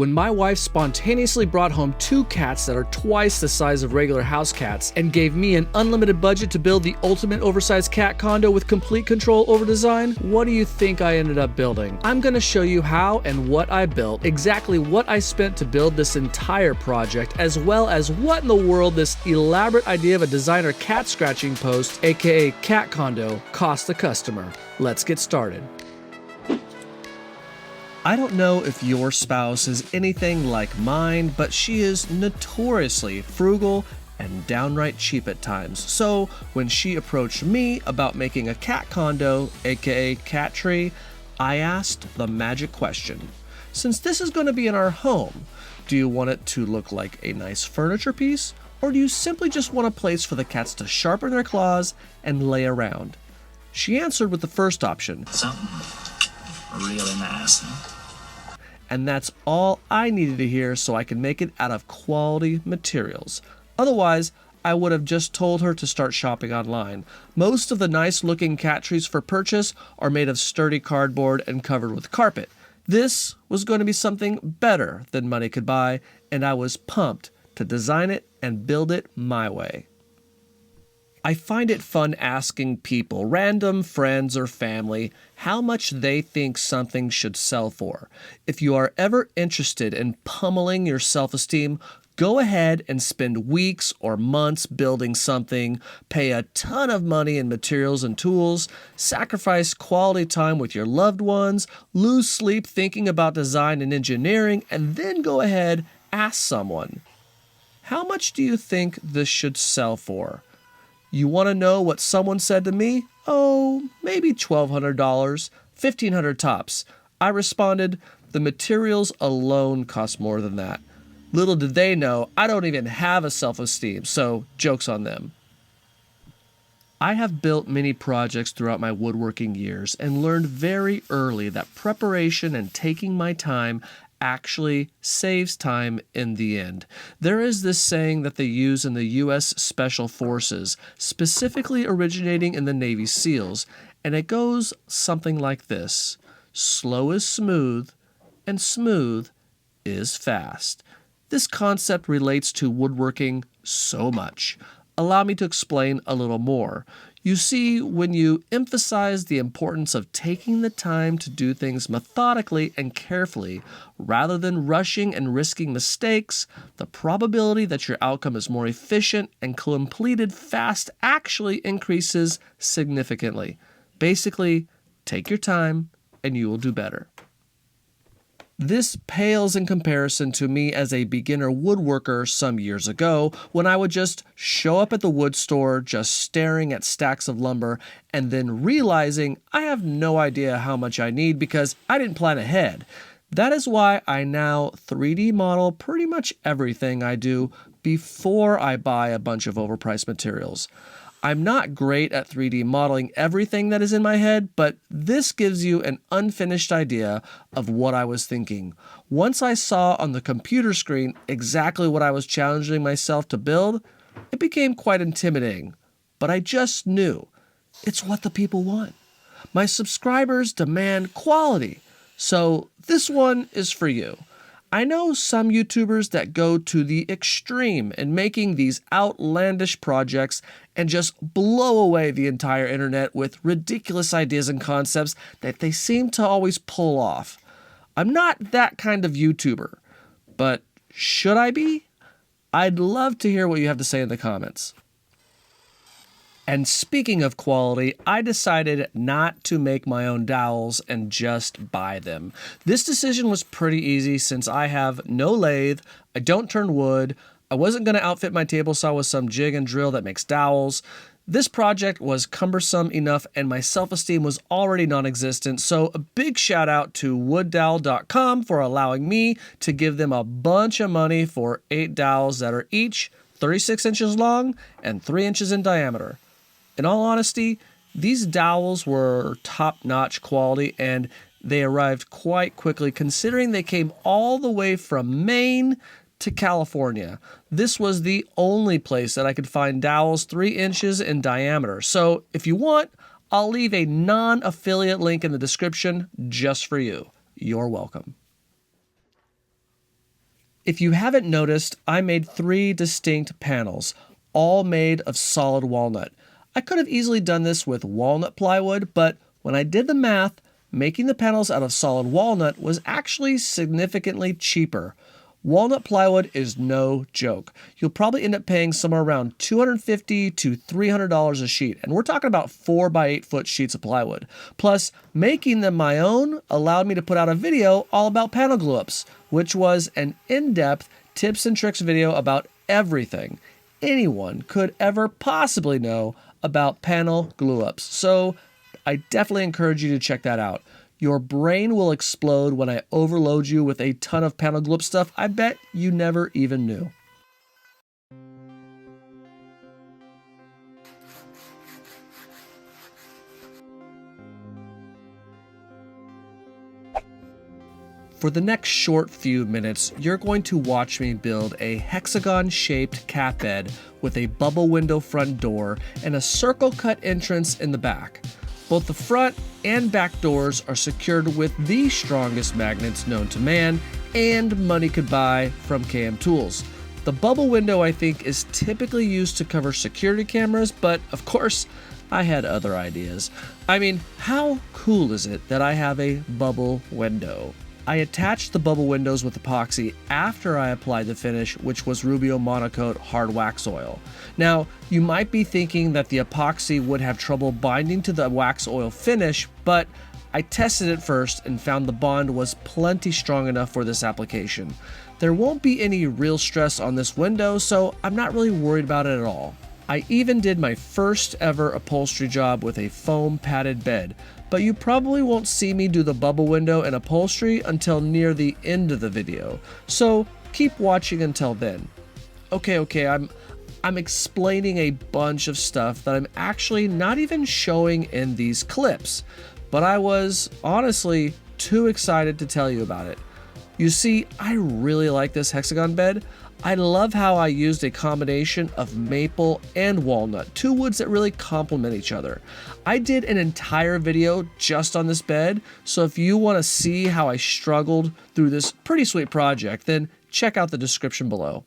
When my wife spontaneously brought home 2 cats that are twice the size of regular house cats and gave me an unlimited budget to build the ultimate oversized cat condo with complete control over design, what do you think I ended up building? I'm going to show you how and what I built, exactly what I spent to build this entire project, as well as what in the world this elaborate idea of a designer cat scratching post, aka cat condo, cost the customer. Let's get started. I don't know if your spouse is anything like mine, but she is notoriously frugal and downright cheap at times. So when she approached me about making a cat condo, aka cat tree, I asked the magic question. Since this is going to be in our home, do you want it to look like a nice furniture piece, or do you simply just want a place for the cats to sharpen their claws and lay around? She answered with the first option. Something really nice. And that's all I needed to hear so I could make it out of quality materials. Otherwise, I would have just told her to start shopping online. Most of the nice looking cat trees for purchase are made of sturdy cardboard and covered with carpet. This was going to be something better than money could buy, and I was pumped to design it and build it my way. I find it fun asking people, random friends or family, how much they think something should sell for. If you are ever interested in pummeling your self-esteem, go ahead and spend weeks or months building something, pay a ton of money in materials and tools, sacrifice quality time with your loved ones, lose sleep thinking about design and engineering, and then go ahead, ask someone, how much do you think this should sell for? You want to know what someone said to me? Oh, maybe $1,200, $1,500 tops. I responded, the materials alone cost more than that. Little did they know, I don't even have a self-esteem, so joke's on them. I have built many projects throughout my woodworking years and learned very early that preparation and taking my time actually saves time in the end. There is this saying that they use in the U.S. Special Forces, specifically originating in the Navy SEALs, and it goes something like this: slow is smooth, and smooth is fast. This concept relates to woodworking so much. Allow me to explain a little more. You see, when you emphasize the importance of taking the time to do things methodically and carefully, rather than rushing and risking mistakes, the probability that your outcome is more efficient and completed fast actually increases significantly. Basically, take your time and you will do better. This pales in comparison to me as a beginner woodworker some years ago, when I would just show up at the wood store just staring at stacks of lumber and then realizing I have no idea how much I need because I didn't plan ahead. That is why I now 3D model pretty much everything I do before I buy a bunch of overpriced materials. I'm not great at 3D modeling everything that is in my head, but this gives you an unfinished idea of what I was thinking. Once I saw on the computer screen exactly what I was challenging myself to build, it became quite intimidating. But I just knew it's what the people want. My subscribers demand quality, so this one is for you. I know some YouTubers that go to the extreme in making these outlandish projects and just blow away the entire internet with ridiculous ideas and concepts that they seem to always pull off. I'm not that kind of YouTuber, but should I be? I'd love to hear what you have to say in the comments. And speaking of quality, I decided not to make my own dowels and just buy them. This decision was pretty easy since I have no lathe, I don't turn wood, I wasn't going to outfit my table saw with some jig and drill that makes dowels. This project was cumbersome enough and my self-esteem was already non-existent, so a big shout out to wooddowel.com for allowing me to give them a bunch of money for 8 dowels that are each 36 inches long and 3 inches in diameter. In all honesty, these dowels were top-notch quality and they arrived quite quickly considering they came all the way from Maine to California. This was the only place that I could find dowels 3 inches in diameter. So if you want, I'll leave a non-affiliate link in the description just for you. You're welcome. If you haven't noticed, I made 3 distinct panels, all made of solid walnut. I could have easily done this with walnut plywood, but when I did the math, making the panels out of solid walnut was actually significantly cheaper. Walnut plywood is no joke. You'll probably end up paying somewhere around $250 to $300 a sheet, and we're talking about 4 by 8 foot sheets of plywood. Plus, making them my own allowed me to put out a video all about panel glue-ups, which was an in-depth tips and tricks video about everything anyone could ever possibly know about panel glue-ups. So I definitely encourage you to check that out. Your brain will explode when I overload you with a ton of panel glue-up stuff I bet you never even knew. For the next short few minutes, you're going to watch me build a hexagon-shaped cat bed with a bubble window front door and a circle-cut entrance in the back. Both the front and back doors are secured with the strongest magnets known to man and money could buy from KM Tools. The bubble window, I think, is typically used to cover security cameras, but of course, I had other ideas. I mean, how cool is it that I have a bubble window? I attached the bubble windows with epoxy after I applied the finish, which was Rubio Monocoat hard wax oil. Now, you might be thinking that the epoxy would have trouble binding to the wax oil finish, but I tested it first and found the bond was plenty strong enough for this application. There won't be any real stress on this window, so I'm not really worried about it at all. I even did my first ever upholstery job with a foam padded bed, but you probably won't see me do the bubble window and upholstery until near the end of the video, so keep watching until then. Okay, I'm explaining a bunch of stuff that I'm actually not even showing in these clips, but I was honestly too excited to tell you about it. You see, I really like this hexagon bed. I love how I used a combination of maple and walnut, 2 woods that really complement each other. I did an entire video just on this bed, so if you want to see how I struggled through this pretty sweet project, then check out the description below.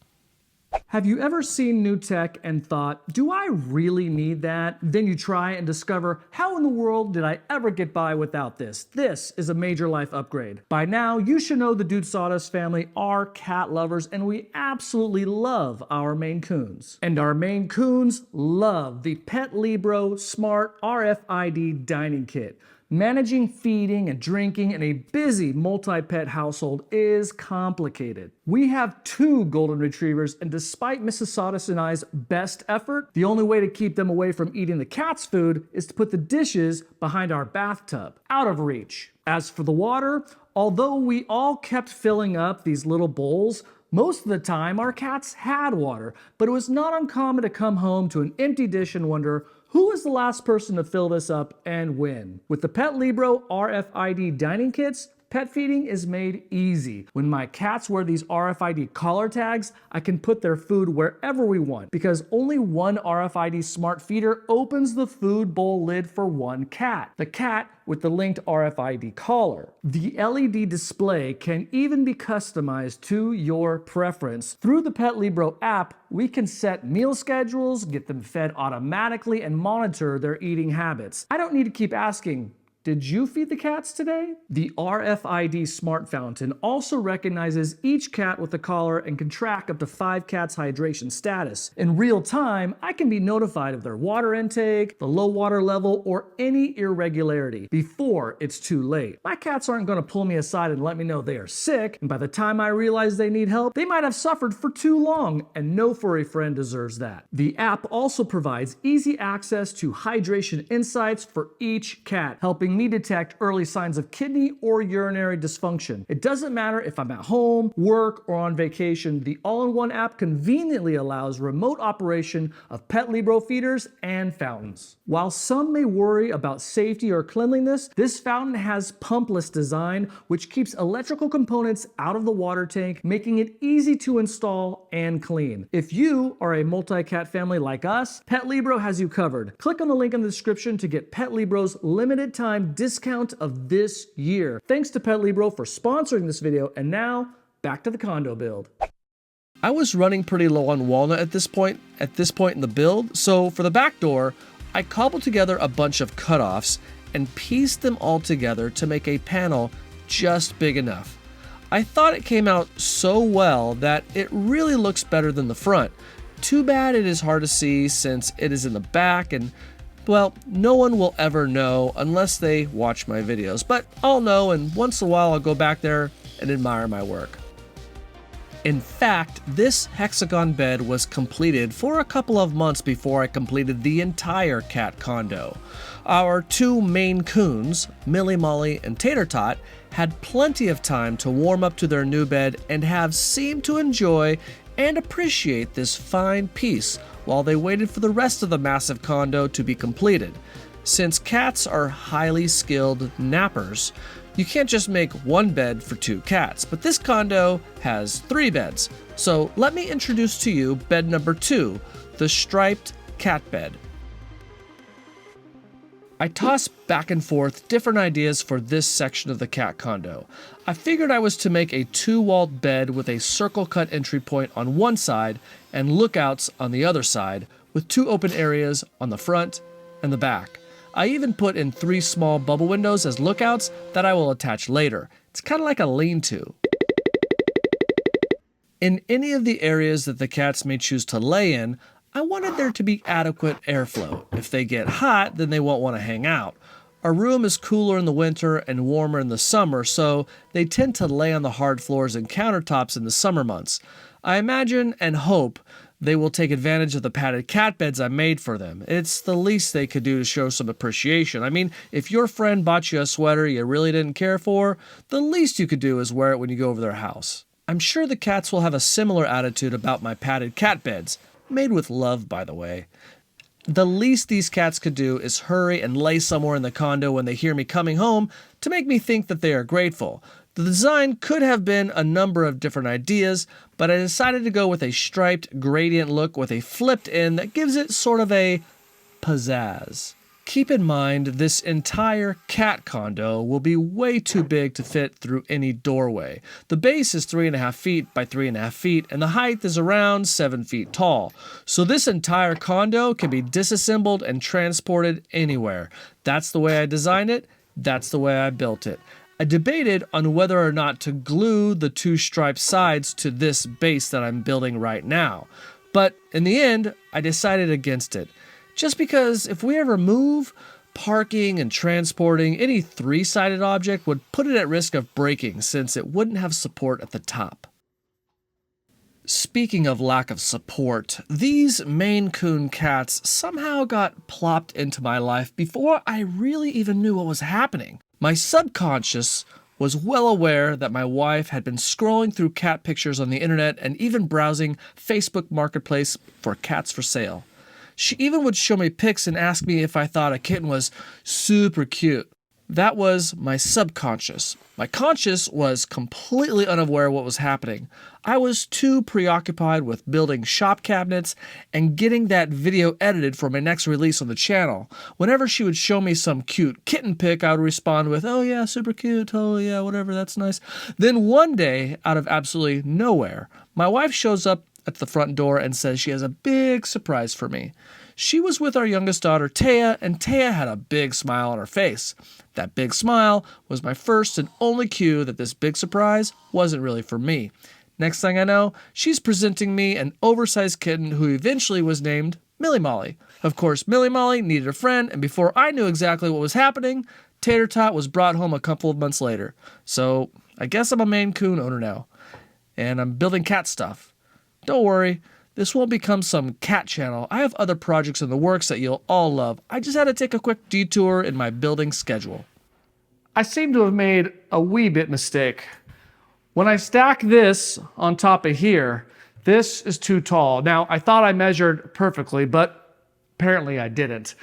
Have you ever seen new tech and thought, do I really need that? Then you try and discover, how in the world did I ever get by without this? This is a major life upgrade. By now, you should know the Dude Sawdust family are cat lovers, and we absolutely love our Maine Coons. And our Maine Coons love the Petlibro Smart RFID Dining Kit. Managing feeding and drinking in a busy multi-pet household is complicated. We have 2 golden retrievers, and despite Mrs. Sawdust and I's best effort, the only way to keep them away from eating the cat's food is to put the dishes behind our bathtub, out of reach. As for the water, although we all kept filling up these little bowls, most of the time our cats had water, but it was not uncommon to come home to an empty dish and wonder, who was the last person to fill this up and when? With the Petlibro RFID dining kits, pet feeding is made easy. When my cats wear these RFID collar tags, I can put their food wherever we want because only one RFID smart feeder opens the food bowl lid for one cat. The cat with the linked RFID collar. The LED display can even be customized to your preference. Through the Petlibro app, we can set meal schedules, get them fed automatically, and monitor their eating habits. I don't need to keep asking, did you feed the cats today? The RFID Smart Fountain also recognizes each cat with a collar and can track up to 5 cats' hydration status. In real time, I can be notified of their water intake, the low water level, or any irregularity before it's too late. My cats aren't going to pull me aside and let me know they are sick, and by the time I realize they need help, they might have suffered for too long, and no furry friend deserves that. The app also provides easy access to hydration insights for each cat, helping me detect early signs of kidney or urinary dysfunction. It doesn't matter if I'm at home, work, or on vacation, the all-in-one app conveniently allows remote operation of Petlibro feeders and fountains. While some may worry about safety or cleanliness, this fountain has pumpless design, which keeps electrical components out of the water tank, making it easy to install and clean. If you are a multi-cat family like us, Petlibro has you covered. Click on the link in the description to get Petlibro's limited time discount of this year. Thanks to Petlibro for sponsoring this video, and now back to the condo build. I was running pretty low on walnut at this point in the build, so for the back door, I cobbled together a bunch of cutoffs and pieced them all together to make a panel just big enough. I thought it came out so well that it really looks better than the front. Too bad it is hard to see since it is in the back, and well, no one will ever know unless they watch my videos, but I'll know, and once in a while I'll go back there and admire my work. In fact, this hexagon bed was completed for a couple of months before I completed the entire cat condo. Our two Maine coons, Millie Molly and Tater Tot, had plenty of time to warm up to their new bed and have seemed to enjoy and appreciate this fine piece while they waited for the rest of the massive condo to be completed. Since cats are highly skilled nappers, you can't just make one bed for two cats, but this condo has 3 beds. So let me introduce to you bed number 2, the striped cat bed. I tossed back and forth different ideas for this section of the cat condo. I figured I was to make a 2-walled bed with a circle cut entry point on one side and lookouts on the other side, with 2 open areas on the front and the back. I even put in 3 small bubble windows as lookouts that I will attach later. It's kind of like a lean-to. In any of the areas that the cats may choose to lay in, I wanted there to be adequate airflow. If they get hot, then they won't want to hang out. Our room is cooler in the winter and warmer in the summer, so they tend to lay on the hard floors and countertops in the summer months. I imagine and hope they will take advantage of the padded cat beds I made for them. It's the least they could do to show some appreciation. I mean, if your friend bought you a sweater you really didn't care for, the least you could do is wear it when you go over their house. I'm sure the cats will have a similar attitude about my padded cat beds. Made with love, by the way. The least these cats could do is hurry and lay somewhere in the condo when they hear me coming home to make me think that they are grateful. The design could have been a number of different ideas, but I decided to go with a striped gradient look with a flipped end that gives it sort of a pizzazz. Keep in mind, this entire cat condo will be way too big to fit through any doorway. The base is 3.5 feet by 3.5 feet, and the height is around 7 feet tall. So this entire condo can be disassembled and transported anywhere. That's the way I designed it. That's the way I built it. I debated on whether or not to glue the 2 striped sides to this base that I'm building right now. But in the end, I decided against it. Just because if we ever move, parking and transporting any 3-sided object would put it at risk of breaking since it wouldn't have support at the top. Speaking of lack of support, these Maine Coon cats somehow got plopped into my life before I really even knew what was happening. My subconscious was well aware that my wife had been scrolling through cat pictures on the internet and even browsing Facebook Marketplace for cats for sale. She even would show me pics and ask me if I thought a kitten was super cute. That was my subconscious. My conscious was completely unaware of what was happening. I was too preoccupied with building shop cabinets and getting that video edited for my next release on the channel. Whenever she would show me some cute kitten pic, I would respond with, "Oh yeah, super cute, totally, yeah, whatever, that's nice." Then one day, out of absolutely nowhere, my wife shows up at the front door and says she has a big surprise for me. She was with our youngest daughter, Taya, and Taya had a big smile on her face. That big smile was my first and only cue that this big surprise wasn't really for me. Next thing I know, she's presenting me an oversized kitten who eventually was named Millie Molly. Of course, Millie Molly needed a friend, and before I knew exactly what was happening, Tater Tot was brought home a couple of months later. So I guess I'm a Maine Coon owner now, and I'm building cat stuff. Don't worry, this won't become some cat channel. I have other projects in the works that you'll all love. I just had to take a quick detour in my building schedule. I seem to have made a wee bit mistake. When I stack this on top of here, this is too tall. Now, I thought I measured perfectly, but apparently I didn't.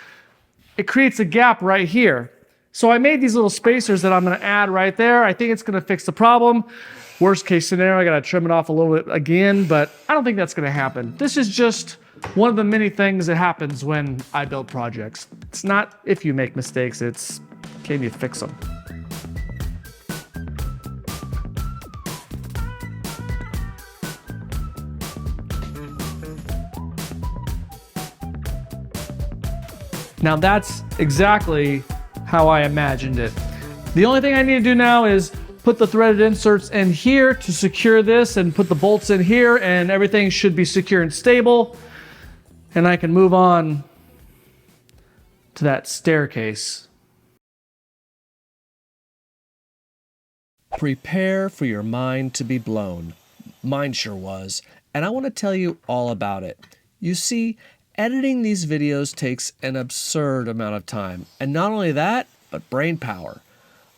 It creates a gap right here. So I made these little spacers that I'm going to add right there. I think it's going to fix the problem. Worst case scenario, I got to trim it off a little bit again, but I don't think that's going to happen. This is just one of the many things that happens when I build projects. It's not if you make mistakes, it's can you fix them? Now that's exactly how I imagined it. The only thing I need to do now is put the threaded inserts in here to secure this and put the bolts in here, and everything should be secure and stable. And I can move on to that staircase. Prepare for your mind to be blown. Mine sure was, and I want to tell you all about it. You see, editing these videos takes an absurd amount of time, and not only that, but brain power.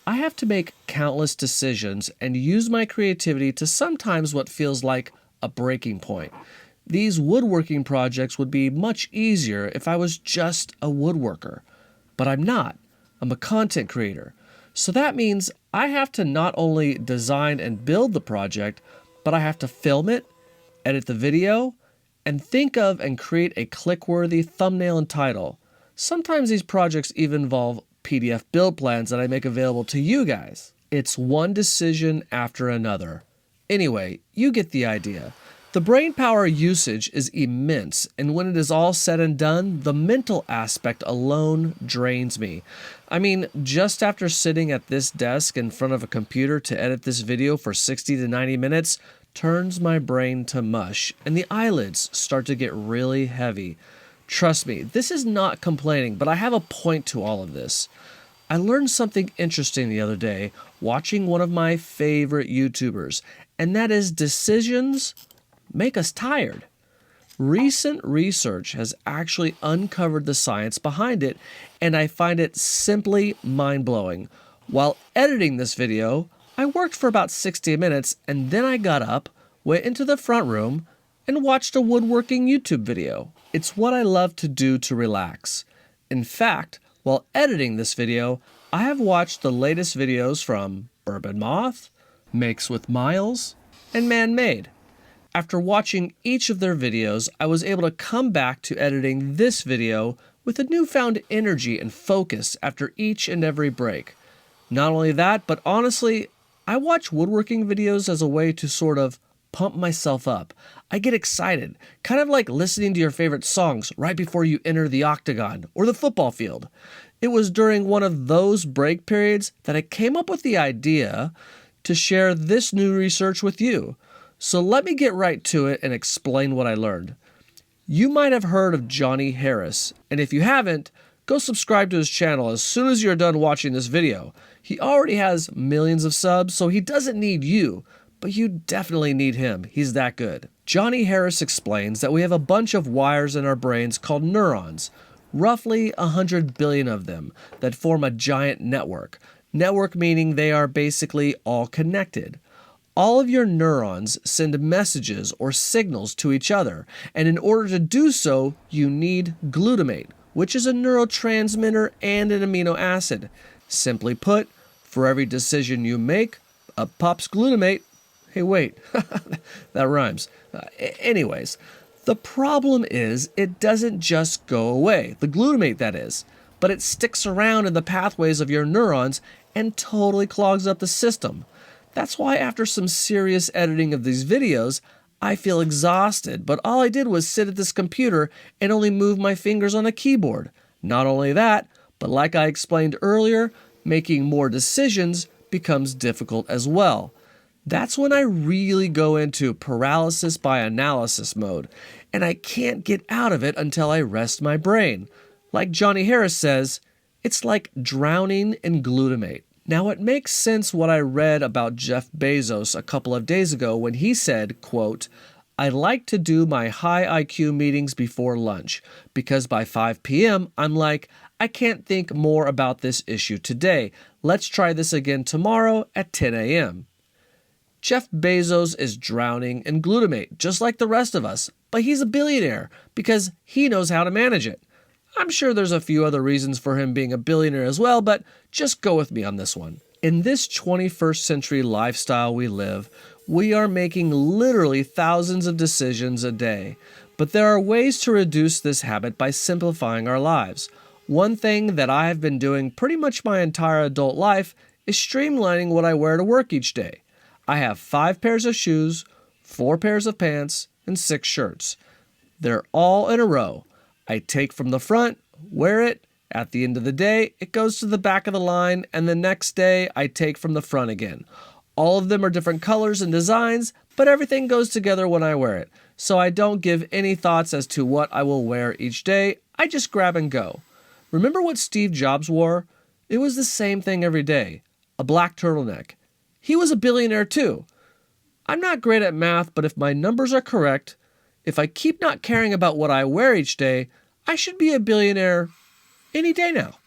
I have to make countless decisions and use my creativity to sometimes what feels like a breaking point. These woodworking projects would be much easier if I was just a woodworker, but I'm not. I'm a content creator. So that means I have to not only design and build the project, but I have to film it, edit the video, and think of and create a click-worthy thumbnail and title. Sometimes these projects even involve PDF build plans that I make available to you guys. It's one decision after another. Anyway, you get the idea. The brain power usage is immense, and when it is all said and done, the mental aspect alone drains me. I mean, just after sitting at this desk in front of a computer to edit this video for 60 to 90 minutes, turns my brain to mush, and the eyelids start to get really heavy. Trust me, this is not complaining, but I have a point to all of this. I learned something interesting the other day watching one of my favorite YouTubers, and that is decisions make us tired. Recent research has actually uncovered the science behind it, and I find it simply mind-blowing. While editing this video, I worked for about 60 minutes, and then I got up, went into the front room, and watched a woodworking YouTube video. It's what I love to do to relax. In fact, while editing this video, I have watched the latest videos from Bourbon Moth, Makes with Miles, and Man-Made. After watching each of their videos, I was able to come back to editing this video with a newfound energy and focus after each and every break. Not only that, but honestly, I watch woodworking videos as a way to sort of pump myself up. I get excited, kind of like listening to your favorite songs right before you enter the octagon or the football field. It was during one of those break periods that I came up with the idea to share this new research with you. So let me get right to it and explain what I learned. You might have heard of Johnny Harris, and if you haven't, go subscribe to his channel as soon as you're done watching this video. He already has millions of subs, so he doesn't need you, but you definitely need him. He's that good. Johnny Harris explains that we have a bunch of wires in our brains called neurons, roughly 100 billion of them, that form a giant network. Network meaning they are basically all connected. All of your neurons send messages or signals to each other, and in order to do so, you need glutamate, which is a neurotransmitter and an amino acid. Simply put, for every decision you make, up pops glutamate. Hey, wait, that rhymes. Anyways, the problem is it doesn't just go away, the glutamate that is, but it sticks around in the pathways of your neurons and totally clogs up the system. That's why after some serious editing of these videos, I feel exhausted, but all I did was sit at this computer and only move my fingers on a keyboard. Not only that, but like I explained earlier, making more decisions becomes difficult as well. That's when I really go into paralysis by analysis mode, and I can't get out of it until I rest my brain. Like Johnny Harris says, it's like drowning in glutamate. Now, it makes sense what I read about Jeff Bezos a couple of days ago when he said, quote, "I like to do my high IQ meetings before lunch because by 5 p.m. I'm like, I can't think more about this issue today. Let's try this again tomorrow at 10 a.m. Jeff Bezos is drowning in glutamate, just like the rest of us, but he's a billionaire because he knows how to manage it. I'm sure there's a few other reasons for him being a billionaire as well, but just go with me on this one. In this 21st century lifestyle we live, we are making literally thousands of decisions a day. But there are ways to reduce this habit by simplifying our lives. One thing that I have been doing pretty much my entire adult life is streamlining what I wear to work each day. I have 5 pairs of shoes, 4 pairs of pants, and 6 shirts. They're all in a row. I take from the front, wear it, At the end of the day, it goes to the back of the line, and the next day I take from the front again. All of them are different colors and designs, but everything goes together when I wear it. So I don't give any thoughts as to what I will wear each day, I just grab and go. Remember what Steve Jobs wore? It was the same thing every day, a black turtleneck. He was a billionaire too. I'm not great at math, but if my numbers are correct, if I keep not caring about what I wear each day, I should be a billionaire any day now.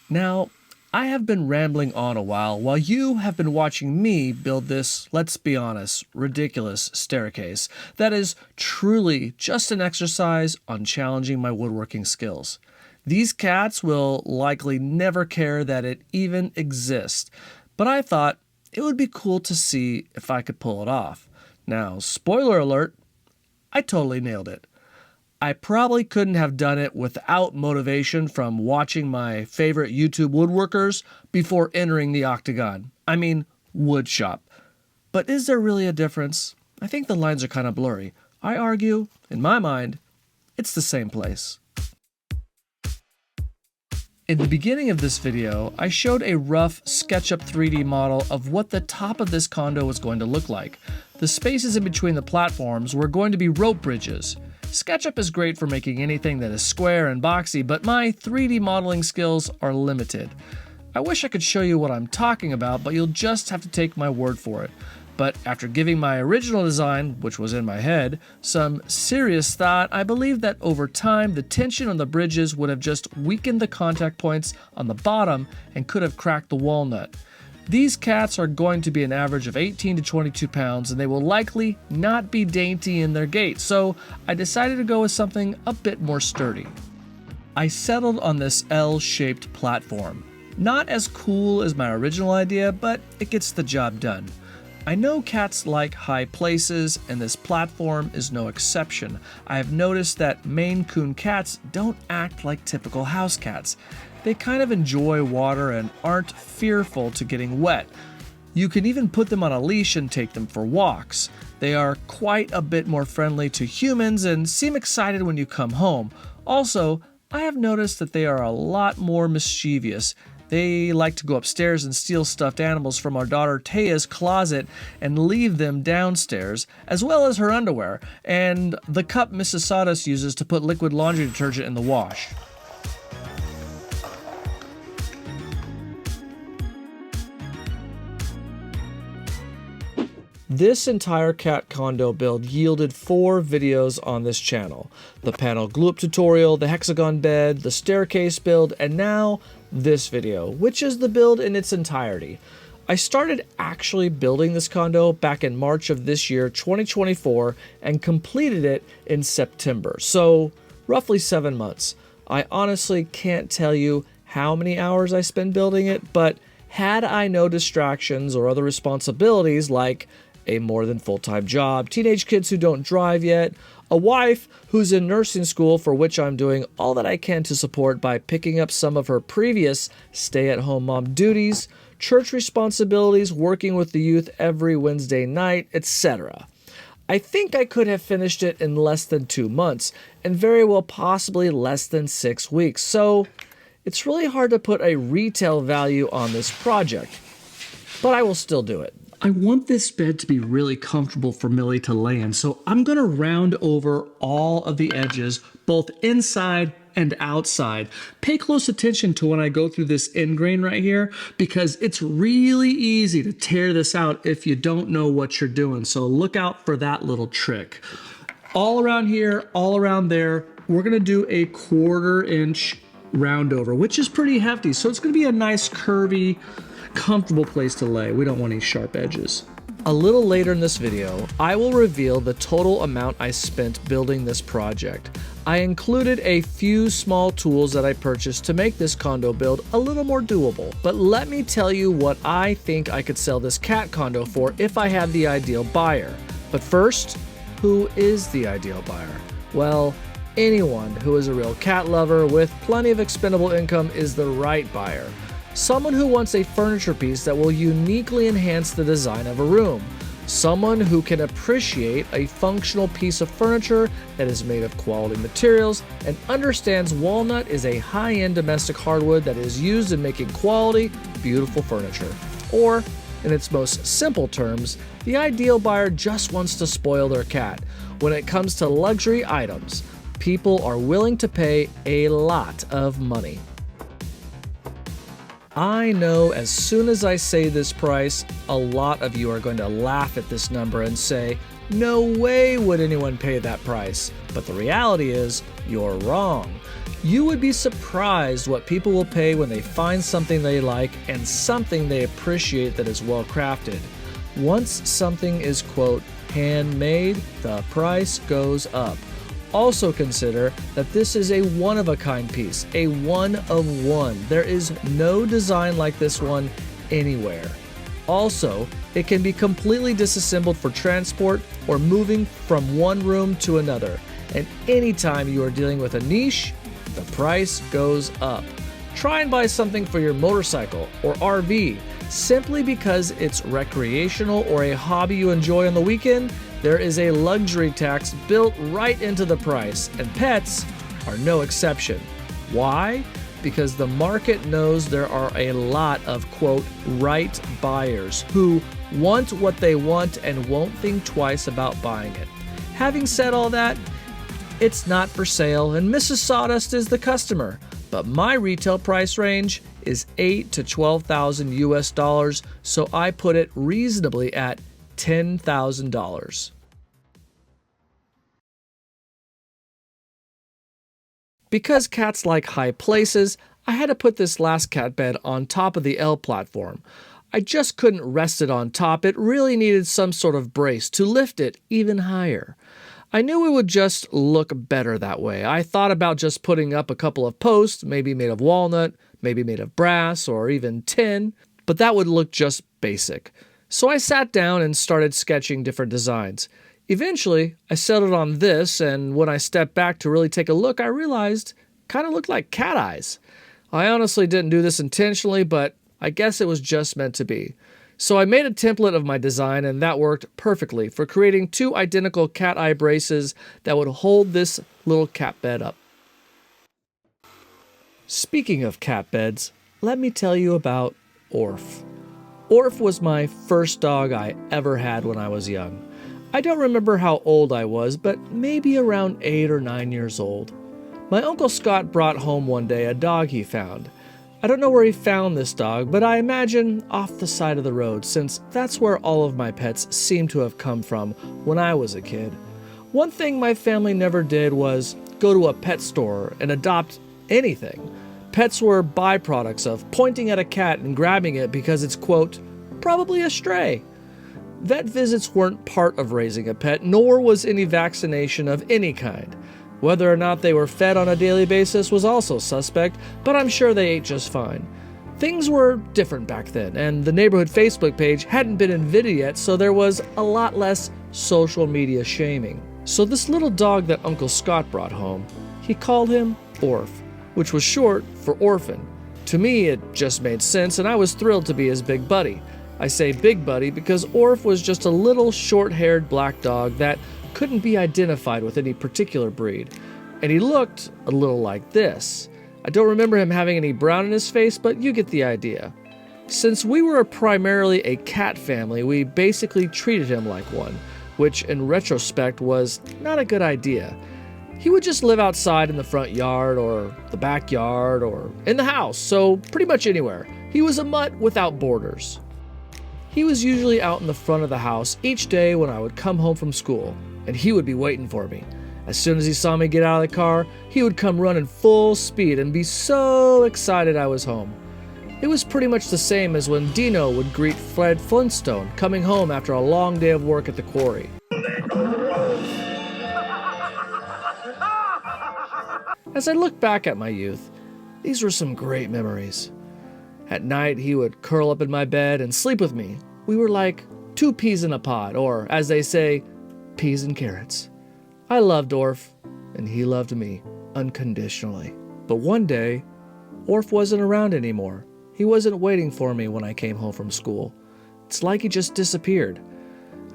Now, I have been rambling on a while you have been watching me build this, let's be honest, ridiculous staircase that is truly just an exercise on challenging my woodworking skills. These cats will likely never care that it even exists, but I thought it would be cool to see if I could pull it off. Now, spoiler alert, I totally nailed it. I probably couldn't have done it without motivation from watching my favorite YouTube woodworkers before entering the octagon. I mean, wood shop. But is there really a difference? I think the lines are kind of blurry. I argue, in my mind, it's the same place. In the beginning of this video, I showed a rough SketchUp 3D model of what the top of this condo was going to look like. The spaces in between the platforms were going to be rope bridges. SketchUp is great for making anything that is square and boxy, but my 3D modeling skills are limited. I wish I could show you what I'm talking about, but you'll just have to take my word for it. But after giving my original design, which was in my head, some serious thought, I believe that over time the tension on the bridges would have just weakened the contact points on the bottom and could have cracked the walnut. These cats are going to be an average of 18 to 22 pounds, and they will likely not be dainty in their gait, so I decided to go with something a bit more sturdy. I settled on this L-shaped platform. Not as cool as my original idea, but it gets the job done. I know cats like high places, and this platform is no exception. I have noticed that Maine coon cats don't act like typical house cats. They kind of enjoy water and aren't fearful to getting wet. You can even put them on a leash and take them for walks. They are quite a bit more friendly to humans and seem excited when you come home. Also, I have noticed that they are a lot more mischievous. They like to go upstairs and steal stuffed animals from our daughter Taya's closet and leave them downstairs, as well as her underwear, and the cup Mrs. Sawdust uses to put liquid laundry detergent in the wash. This entire cat condo build yielded 4 videos on this channel. The panel glue-up tutorial, the hexagon bed, the staircase build, and now this video, which is the build in its entirety. I started actually building this condo back in March of this year, 2024, and completed it in September, so roughly 7 months. I honestly can't tell you how many hours I spent building it, but had I no distractions or other responsibilities like a more than full-time job, teenage kids who don't drive yet, a wife who's in nursing school for which I'm doing all that I can to support by picking up some of her previous stay-at-home mom duties, church responsibilities, working with the youth every Wednesday night, etc. I think I could have finished it in less than 2 months, and very well possibly less than 6 weeks, so it's really hard to put a retail value on this project, but I will still do it. I want this bed to be really comfortable for Millie to lay in, so I'm going to round over all of the edges, both inside and outside. Pay close attention to when I go through this end grain right here, because it's really easy to tear this out if you don't know what you're doing, so look out for that little trick. All around here, all around there, we're going to do a 1/4 inch round over, which is pretty hefty, so it's going to be a nice curvy, comfortable place to lay. We don't want any sharp edges. A little later in this video, I will reveal the total amount I spent building this project. I included a few small tools that I purchased to make this condo build a little more doable. But let me tell you what I think I could sell this cat condo for if I had the ideal buyer. But first, who is the ideal buyer? Well, anyone who is a real cat lover with plenty of expendable income is the right buyer. Someone who wants a furniture piece that will uniquely enhance the design of a room. Someone who can appreciate a functional piece of furniture that is made of quality materials and understands walnut is a high-end domestic hardwood that is used in making quality, beautiful furniture. Or, in its most simple terms, the ideal buyer just wants to spoil their cat. When it comes to luxury items, people are willing to pay a lot of money. I know as soon as I say this price, a lot of you are going to laugh at this number and say, no way would anyone pay that price. But the reality is, you're wrong. You would be surprised what people will pay when they find something they like and something they appreciate that is well crafted. Once something is, quote, handmade, the price goes up. Also consider that this is a one-of-a-kind piece, a one of one. There is no design like this one anywhere. Also, it can be completely disassembled for transport or moving from one room to another. And anytime you are dealing with a niche, the price goes up. Try and buy something for your motorcycle or RV. Simply because it's recreational or a hobby you enjoy on the weekend, there is a luxury tax built right into the price, and pets are no exception. Why? Because the market knows there are a lot of, quote, right buyers who want what they want and won't think twice about buying it. Having said all that, it's not for sale, and Mrs. Sawdust is the customer, but my retail price range is $8,000 to $12,000 US, so I put it reasonably at $10,000. Because cats like high places, I had to put this last cat bed on top of the L platform. I just couldn't rest it on top. It really needed some sort of brace to lift it even higher. I knew it would just look better that way. I thought about just putting up a couple of posts, maybe made of walnut, maybe made of brass or even tin, but that would look just basic. So I sat down and started sketching different designs. Eventually, I settled on this, and when I stepped back to really take a look, I realized it kind of looked like cat eyes. I honestly didn't do this intentionally, but I guess it was just meant to be. So I made a template of my design, and that worked perfectly for creating two identical cat eye braces that would hold this little cat bed up. Speaking of cat beds, let me tell you about Orf. Orf was my first dog I ever had when I was young. I don't remember how old I was, but maybe around 8 or 9 years old. My Uncle Scott brought home one day a dog he found. I don't know where he found this dog, but I imagine off the side of the road, since that's where all of my pets seem to have come from when I was a kid. One thing my family never did was go to a pet store and adopt anything. Pets were byproducts of pointing at a cat and grabbing it because it's, quote, probably a stray. Vet visits weren't part of raising a pet, nor was any vaccination of any kind. Whether or not they were fed on a daily basis was also suspect, but I'm sure they ate just fine. Things were different back then, and the neighborhood Facebook page hadn't been invented yet, so there was a lot less social media shaming. So this little dog that Uncle Scott brought home, he called him Orf, which was short for orphan. To me, it just made sense, and I was thrilled to be his big buddy. I say big buddy because Orf was just a little short-haired black dog that couldn't be identified with any particular breed. And he looked a little like this. I don't remember him having any brown in his face, but you get the idea. Since we were primarily a cat family, we basically treated him like one, which in retrospect was not a good idea. He would just live outside in the front yard or the backyard or in the house, so pretty much anywhere. He was a mutt without borders. He was usually out in the front of the house each day when I would come home from school, and he would be waiting for me. As soon as he saw me get out of the car, he would come running full speed and be so excited I was home. It was pretty much the same as when Dino would greet Fred Flintstone coming home after a long day of work at the quarry. As I look back at my youth, these were some great memories. At night, he would curl up in my bed and sleep with me. We were like two peas in a pod, or as they say, peas and carrots. I loved Orf, and he loved me unconditionally. But one day, Orf wasn't around anymore. He wasn't waiting for me when I came home from school. It's like he just disappeared.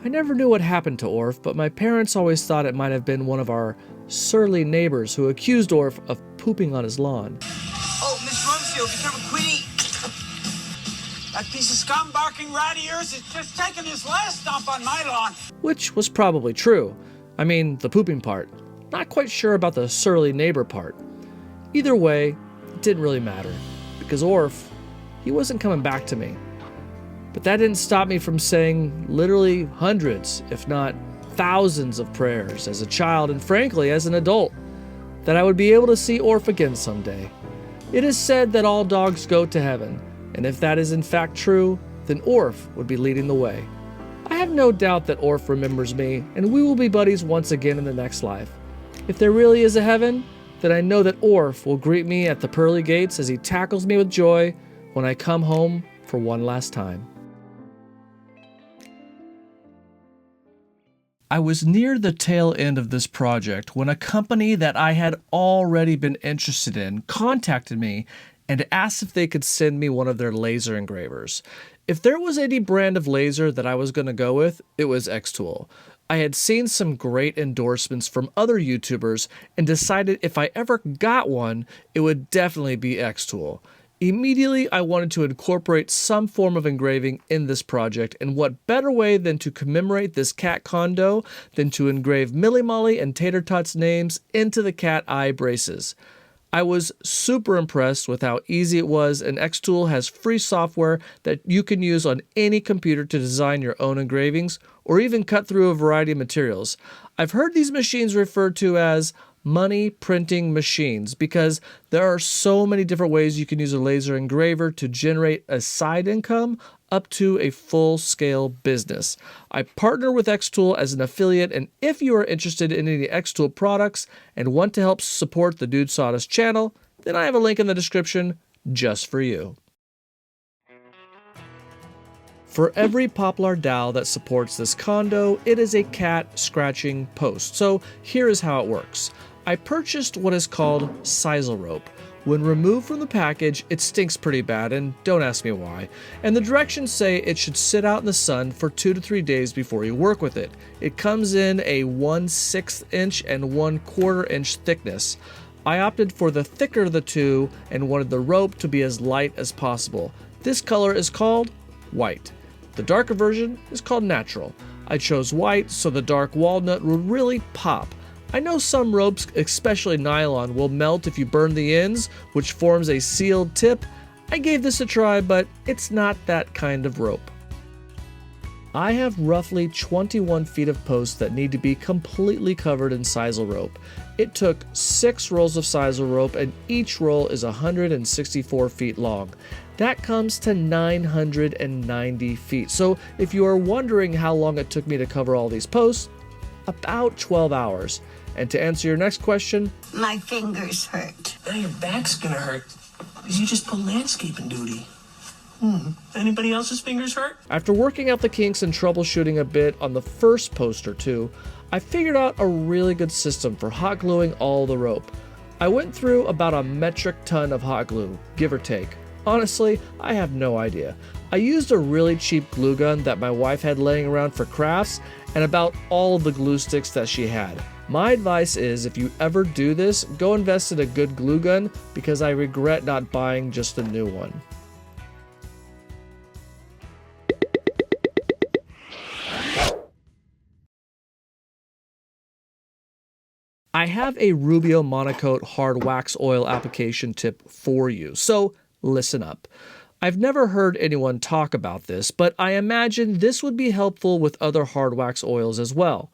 I never knew what happened to Orf, but my parents always thought it might have been one of our surly neighbors who accused Orf of pooping on his lawn. Oh, Miss Rumsfield, you never quit. That piece of scum barking rat of yours is just taking his last dump on my lawn. Which was probably true. I mean, the pooping part. Not quite sure about the surly neighbor part. Either way, it didn't really matter, because Orf, he wasn't coming back to me. But that didn't stop me from saying literally hundreds, if not thousands of prayers as a child and frankly as an adult, that I would be able to see Orf again someday. It is said that all dogs go to heaven, and if that is in fact true, then Orf would be leading the way. I have no doubt that Orf remembers me, and we will be buddies once again in the next life. If there really is a heaven, then I know that Orf will greet me at the pearly gates as he tackles me with joy when I come home for one last time. I was near the tail end of this project when a company that I had already been interested in contacted me and asked if they could send me one of their laser engravers. If there was any brand of laser that I was going to go with, it was Xtool. I had seen some great endorsements from other YouTubers and decided if I ever got one, it would definitely be Xtool. Immediately, I wanted to incorporate some form of engraving in this project, and what better way than to commemorate this cat Condo than to engrave Millie Molly and Tater Tot's names into the cat eye braces. I was super impressed with how easy it was, and Xtool has free software that you can use on any computer to design your own engravings or even cut through a variety of materials. I've heard these machines referred to as money printing machines because there are so many different ways you can use a laser engraver to generate a side income up to a full-scale business. I partner with Xtool as an affiliate, and if you are interested in any Xtool products and want to help support the Dude Sawdust channel, then I have a link in the description just for you. For every poplar dowel that supports this condo, it is a cat scratching post. So here is how it works. I purchased what is called Sisal Rope. When removed from the package, it stinks pretty bad, and don't ask me why. And the directions say it should sit out in the sun for 2 to 3 days before you work with it. It comes in a 1/6 inch and 1/4 inch thickness. I opted for the thicker of the two and wanted the rope to be as light as possible. This color is called white. The darker version is called natural. I chose white so the dark walnut would really pop. I know some ropes, especially nylon, will melt if you burn the ends, which forms a sealed tip. I gave this a try, but it's not that kind of rope. I have roughly 21 feet of posts that need to be completely covered in Sisal rope. It took 6 rolls of Sisal rope, and each roll is 164 feet long. That comes to 990 feet. So if you are wondering how long it took me to cover all these posts, about 12 hours. And to answer your next question, my fingers hurt. Now your back's gonna hurt because you just pulled landscaping duty. Anybody else's fingers hurt? After working out the kinks and troubleshooting a bit on the first post or two, I figured out a really good system for hot gluing all the rope. I went through about a metric ton of hot glue, give or take. Honestly, I have no idea. I used a really cheap glue gun that my wife had laying around for crafts and about all of the glue sticks that she had. My advice is if you ever do this, go invest in a good glue gun because I regret not buying just a new one. I have a Rubio Monocoat hard wax oil application tip for you, so listen up. I've never heard anyone talk about this, but I imagine this would be helpful with other hard wax oils as well.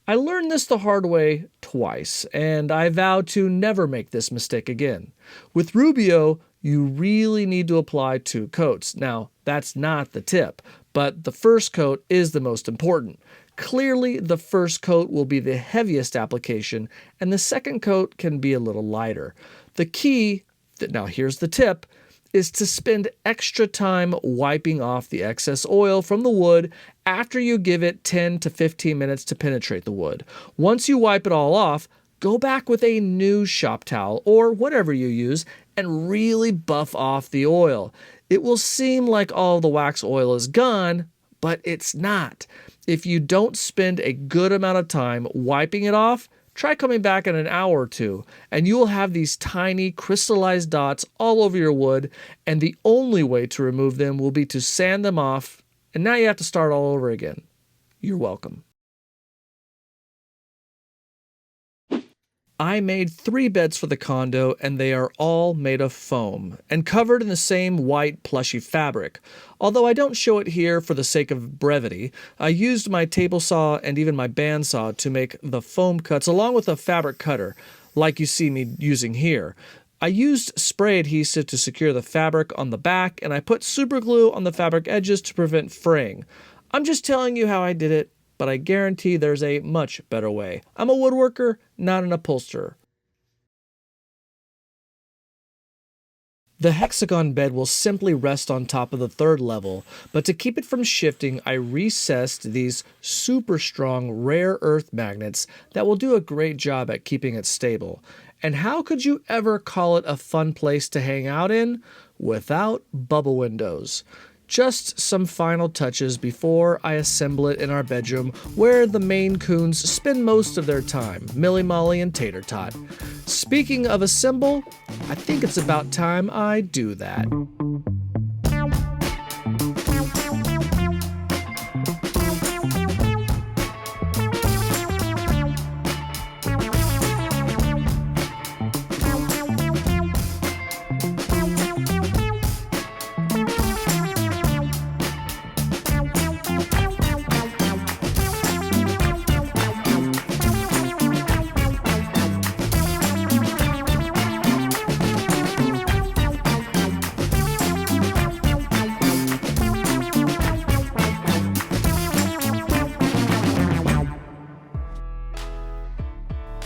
I learned this the hard way twice, and I vow to never make this mistake again. With Rubio, you really need to apply 2 coats. Now, that's not the tip, but the first coat is the most important. Clearly, the first coat will be the heaviest application, and the second coat can be a little lighter. The key, now here's the tip, is to spend extra time wiping off the excess oil from the wood after you give it 10 to 15 minutes to penetrate the wood. Once you wipe it all off, go back with a new shop towel or whatever you use and really buff off the oil. It will seem like all the wax oil is gone, but it's not. If you don't spend a good amount of time wiping it off, try coming back in an hour or two, and you will have these tiny crystallized dots all over your wood, and the only way to remove them will be to sand them off, and now you have to start all over again. You're welcome. I made 3 beds for the condo, and they are all made of foam and covered in the same white plushy fabric. Although I don't show it here for the sake of brevity, I used my table saw and even my bandsaw to make the foam cuts along with a fabric cutter, like you see me using here. I used spray adhesive to secure the fabric on the back, and I put super glue on the fabric edges to prevent fraying. I'm just telling you how I did it, but I guarantee there's a much better way. I'm a woodworker, not an upholsterer. The hexagon bed will simply rest on top of the 3rd level, but to keep it from shifting, I recessed these super strong rare earth magnets that will do a great job at keeping it stable. And how could you ever call it a fun place to hang out in without bubble windows? Just some final touches before I assemble it in our bedroom where the Maine Coons spend most of their time, Millie Molly and Tater Tot. Speaking of assemble, I think it's about time I do that.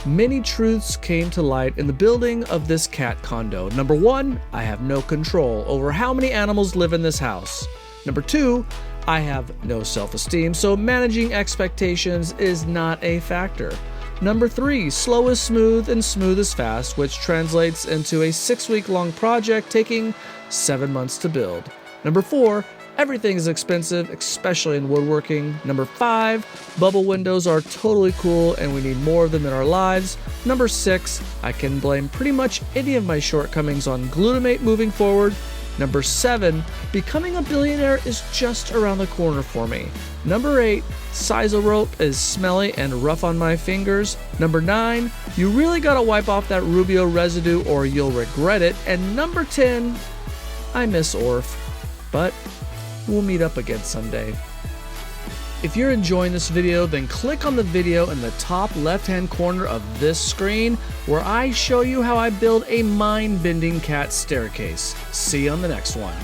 Many truths came to light in the building of this cat condo. Number 1, I have no control over how many animals live in this house. Number 2, I have no self-esteem, so managing expectations is not a factor. Number 3, slow is smooth and smooth is fast, which translates into a 6-week-long project taking 7 months to build. Number 4, everything is expensive, especially in woodworking. Number 5, bubble windows are totally cool and we need more of them in our lives. Number 6, I can blame pretty much any of my shortcomings on glutamate moving forward. Number 7, becoming a billionaire is just around the corner for me. Number 8, Sisal Rope is smelly and rough on my fingers. Number 9, you really gotta wipe off that Rubio residue or you'll regret it. And number 10, I miss Orf, but we'll meet up again someday. If you're enjoying this video, then click on the video in the top left-hand corner of this screen where I show you how I build a mind-bending cat staircase. See you on the next one.